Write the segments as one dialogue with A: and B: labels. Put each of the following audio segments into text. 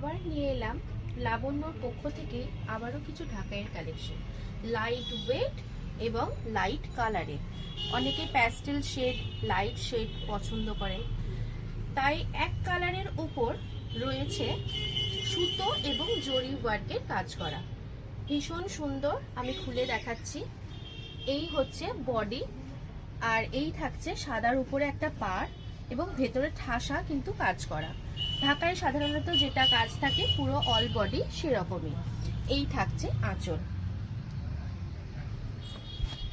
A: আবার নিয়ে এলাম লাবণ্যর পক্ষ থেকে আবারও কিছু ঢাকাইয়ের কালেকশন, লাইট ওয়েট এবং লাইট কালারে। অনেকে প্যাস্টেল শেড, লাইট শেড পছন্দ করে, তাই এক কালারের উপর রয়েছে সুতো এবং জরি ওয়ার্কের কাজ করা, ভীষণ সুন্দর। আমি খুলে দেখাচ্ছি। এই হচ্ছে বডি, আর এই থাকছে সাদার উপরে একটা পাড় এবং ভেতরে ঠাসা কিন্তু কাজ করা। ঢাকায় সাধারণত যেটা কাজ থাকে পুরো অল বডি সেরকমই। এই থাকছে আঁচল,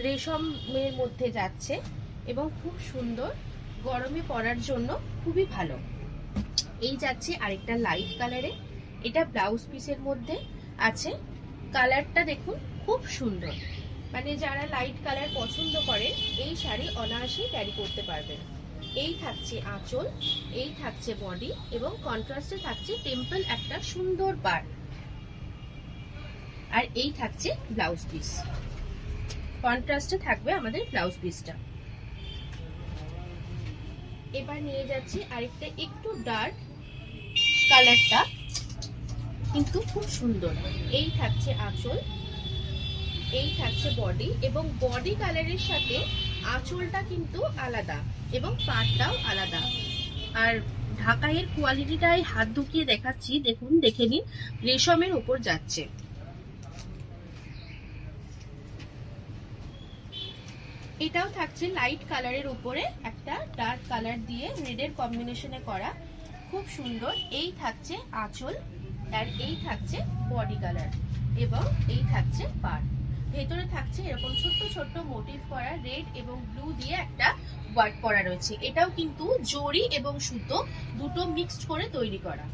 A: রেশমের মধ্যে যাচ্ছে এবং খুব সুন্দর, গরমে পরার জন্য খুবই ভালো। এই যাচ্ছে আরেকটা লাইট কালারে, এটা ব্লাউজ পিসের মধ্যে আছে। কালারটা দেখুন খুব সুন্দর, মানে যারা লাইট কালার পছন্দ করেন এই শাড়ি অনায়াসেই ক্যারি করতে পারবেন। এই থাকছে আঁচল, এই থাকছে বডি এবং কন্ট্রাস্টে থাকছে টেম্পল একটা সুন্দর পাড়, আর এই থাকছে ব্লাউজ পিস। কন্ট্রাস্টে থাকবে আমাদের ব্লাউজ পিসটা। এবার নিয়ে যাচ্ছি আরেকটা একটু ডার্ক কালারটা, কিন্তু খুব সুন্দর। এই থাকছে আঁচল, এই থাকছে বডি, এবং বডি কালারের সাথে আঁচলটা কিন্তু আলাদা এবং পাড়টাও আলাদা। আর ঢাকাইয়ের কোয়ালিটিটাই হাত ঢুকিয়ে দেখাচ্ছি, দেখুন, দেখে নিন। রেশমের উপর যাচ্ছে। এটাও থাকছে লাইট কালারের উপরে একটা ডার্ক কালার দিয়ে রেডের কম্বিনেশনে করা, খুব সুন্দর। এই থাকছে আঁচল, আর এই থাকছে বডি কালার এবং এই থাকছে পাড়। ভেতরে থাকছে এরকম ছোট্ট ছোট্ট মোটিভ করা রেড এবং ব্লু দিয়ে একটা ওয়ার্ক করা রয়েছে। এটাও কিন্তু জরি এবং সুতো দুটো মিক্সড করে তৈরি করা।